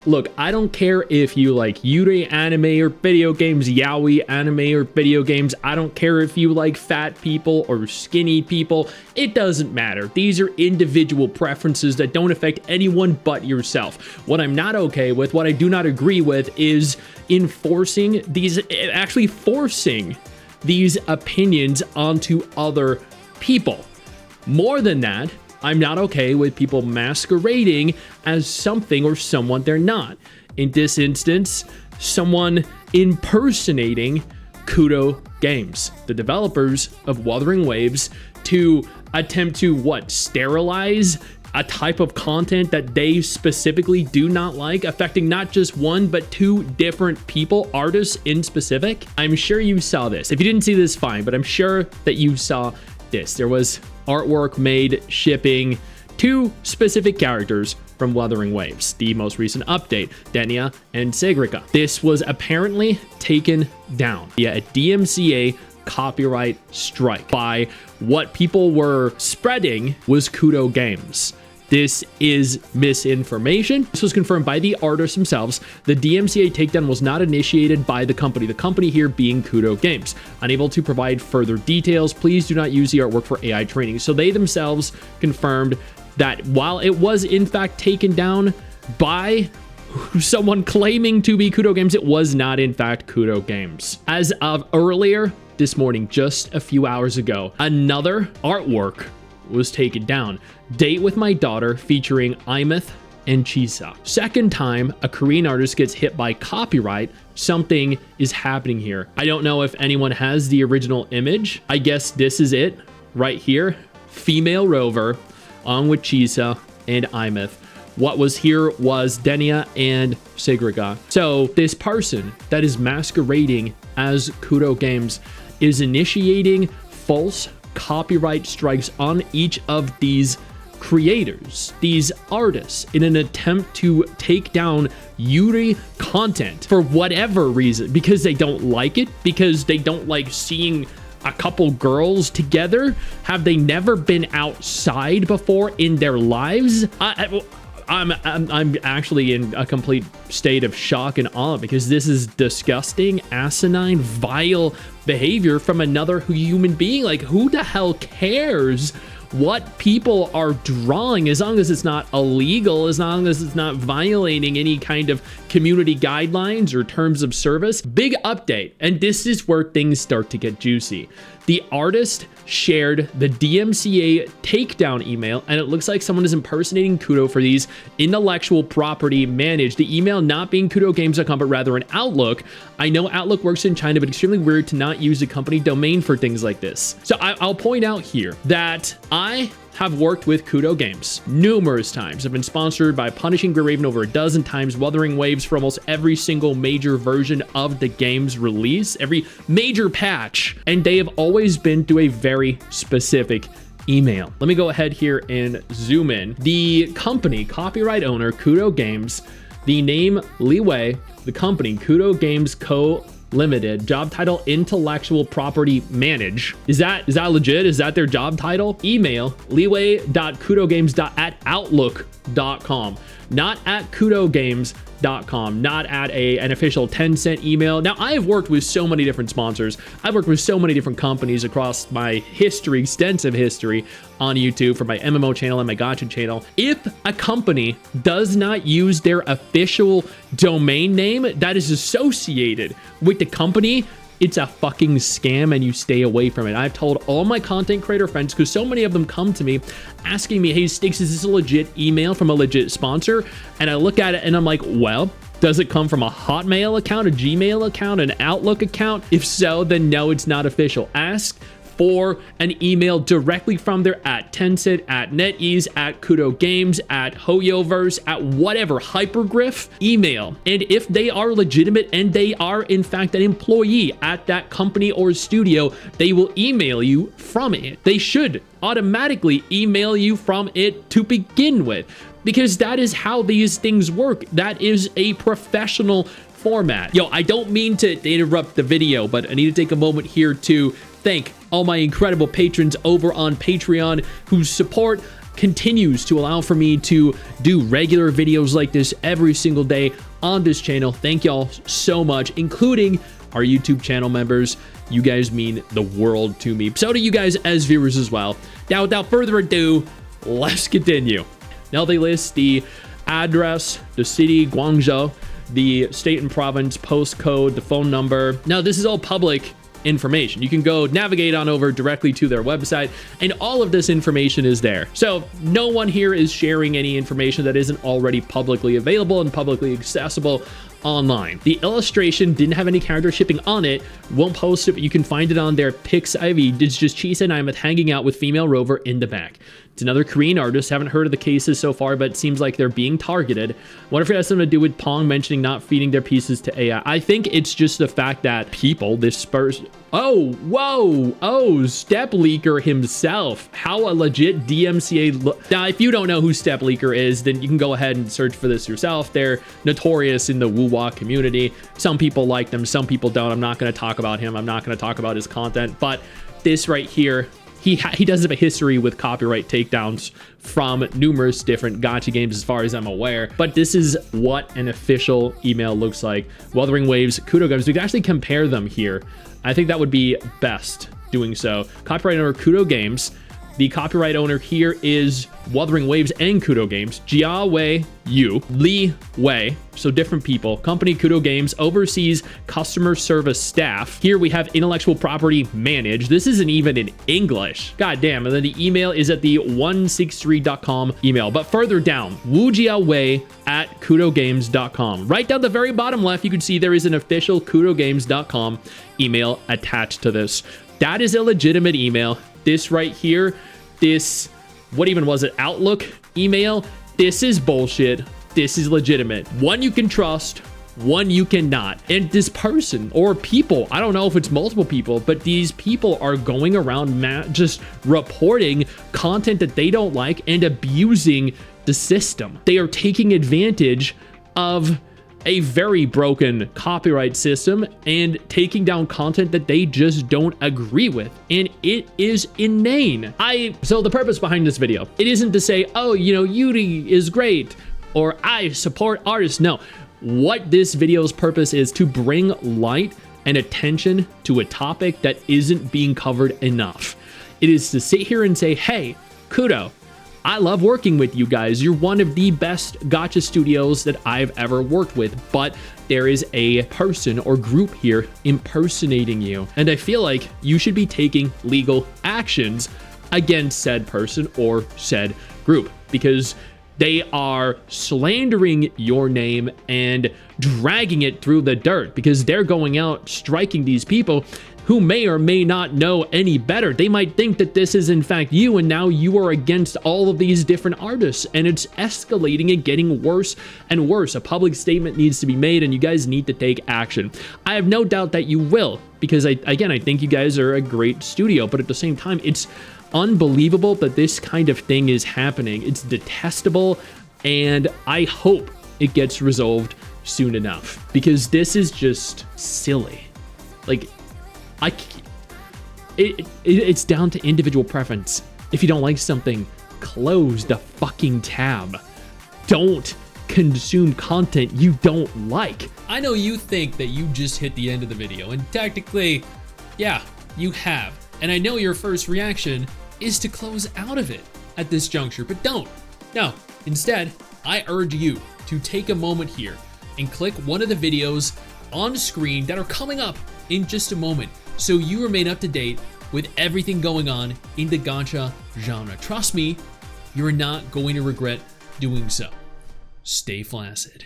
Look, I don't care if you like Yuri anime or video games, yaoi anime or video games. I don't care if you like fat people or skinny people. It doesn't matter. These are individual preferences that don't affect anyone but yourself. What I'm not okay with, what I do not agree with, is forcing these opinions onto other people. More than that, I'm not okay with people masquerading as something or someone they're not. In this instance, someone impersonating Kudo Games, the developers of Wuthering Waves, to attempt to, sterilize a type of content that they specifically do not like, affecting not just one, but two different people, artists in specific. I'm sure you saw this. If you didn't see this, fine, but I'm sure that you saw this. There was artwork made shipping two specific characters from Wuthering Waves, the most recent update, Denia and Sigrica. This was apparently taken down via a DMCA copyright strike by what people were spreading was Kudo Games. This is misinformation. This was confirmed by the artists themselves. The DMCA takedown was not initiated by the company here being Kudo Games. Unable to provide further details, please do not use the artwork for AI training. So they themselves confirmed that while it was in fact taken down by someone claiming to be Kudo Games, it was not in fact Kudo Games. As of earlier this morning, just a few hours ago, another artwork was taken down. Date with My Daughter featuring Imeth and Chisa. Second time a Korean artist gets hit by copyright, something is happening here. I don't know if anyone has the original image. I guess this is it right here. Female rover on with Chisa and Imeth. What was here was Denia and Sigrica. So this person that is masquerading as Kudo Games is initiating false copyright strikes on each of these creators, these artists, in an attempt to take down Yuri content for whatever reason, because they don't like it, because they don't like seeing a couple girls together. Have they never been outside before in their lives? I'm actually in a complete state of shock and awe, because this is disgusting, asinine, vile behavior from another human being. Like, who the hell cares what people are drawing, as long as it's not illegal, as long as it's not violating any kind of community guidelines or terms of service? Big update, and this is where things start to get juicy. The artist shared the DMCA takedown email, and it looks like someone is impersonating Kudo for these intellectual property managed. The email not being kudogames.com, but rather an Outlook. I know Outlook works in China, but extremely weird to not use a company domain for things like this. So I'll point out here that I have worked with Kudo Games numerous times. I've been sponsored by Punishing Grey Raven over a dozen times, Wuthering Waves for almost every single major version of the game's release, every major patch, and they have always been through a very specific email. Let me go ahead here and zoom in. The company, copyright owner, Kudo Games, the name Liwei, the company, Kudo Games Co. Limited, job title intellectual property manage. Is that legit? Is that their job title? Email liwei.kudogames.outlook.com, not at kudogames.com, not at an official Tencent email. Now, I have worked with so many different sponsors. I've worked with so many different companies across my history, extensive history on YouTube, for my MMO channel and my Gacha channel. If a company does not use their official domain name that is associated with the company, it's a fucking scam, and you stay away from it. I've told all my content creator friends, because so many of them come to me asking me, hey, Stix, is this a legit email from a legit sponsor? And I look at it and I'm like, well, does it come from a Hotmail account, a Gmail account, an Outlook account? If so, then no, it's not official. Ask for an email directly from there at Tencent, at NetEase, at Kudo Games, at HoYoverse, at whatever, Hypergriff, email. And if they are legitimate and they are in fact an employee at that company or studio, they will email you from it. They should automatically email you from it to begin with, because that is how these things work. That is a professional format. Yo, I don't mean to interrupt the video, but I need to take a moment here to thank all my incredible patrons over on Patreon whose support continues to allow for me to do regular videos like this every single day on this channel. Thank y'all so much, including our YouTube channel members. You guys mean the world to me. So do you guys as viewers as well. Now, without further ado, let's continue. Now they list the address, the city, Guangzhou, the state and province, postcode, the phone number. Now, this is all public information. You can go navigate on over directly to their website, and all of this information is there. So no one here is sharing any information that isn't already publicly available and publicly accessible online. The illustration didn't have any character shipping on it. Won't post it, but you can find it on their Pix IV. It's just Chisa and Imeth hanging out with female Rover in the back. It's another Korean artist. Haven't heard of the cases so far, but it seems like they're being targeted. Wonder if it has something to do with Pong mentioning not feeding their pieces to AI. I think it's just the fact that people, this person... Oh, whoa, oh, Step Leaker himself. How a legit DMCA... Now, if you don't know who Step Leaker is, then you can go ahead and search for this yourself. They're notorious in the woo-wah community. Some people like them, some people don't. I'm not going to talk about him. I'm not going to talk about his content, but this right here, he does have a history with copyright takedowns from numerous different gacha games as far as I'm aware. But this is what an official email looks like. Wuthering Waves, Kudo Games. We can actually compare them here. I think that would be best doing so. Copyright owner Kudo Games. The copyright owner here is Wuthering Waves and Kudo Games. Jia Wei Yu, Li Wei, so different people. Company Kudo Games oversees customer service staff. Here we have intellectual property managed. This isn't even in English. God damn. And then the email is at the 163.com email. But further down, Wu Jia Wei at kudogames.com. Right down the very bottom left, you can see there is an official kudogames.com email attached to this. That is a legitimate email. This right here, this, what even was it, Outlook email? This is bullshit. This is legitimate. One you can trust, one you cannot. And this person or people, I don't know if it's multiple people, but these people are going around just reporting content that they don't like and abusing the system. They are taking advantage of a very broken copyright system and taking down content that they just don't agree with, and it is inane. So the purpose behind this video, it isn't to say, oh, you know, Yuri is great or I support artists. No, what this video's purpose is to bring light and attention to a topic that isn't being covered enough. It is to sit here and say, hey, Kudo, I love working with you guys. You're one of the best gacha studios that I've ever worked with, but there is a person or group here impersonating you. And I feel like you should be taking legal actions against said person or said group, because they are slandering your name and dragging it through the dirt, because they're going out striking these people who may or may not know any better. They might think that this is in fact you, and now you are against all of these different artists, and it's escalating and getting worse and worse. A public statement needs to be made, and you guys need to take action. I have no doubt that you will, because I think you guys are a great studio, but at the same time, it's unbelievable that this kind of thing is happening. It's detestable, and I hope it gets resolved soon enough, because this is just silly. Like, it's down to individual preference. If you don't like something, close the fucking tab. Don't consume content you don't like. I know you think that you just hit the end of the video, and technically, yeah, you have. And I know your first reaction is to close out of it at this juncture, but don't. No, instead, I urge you to take a moment here and click one of the videos on screen that are coming up in just a moment, so you remain up to date with everything going on in the gacha genre. Trust me, you're not going to regret doing so. Stay flaccid.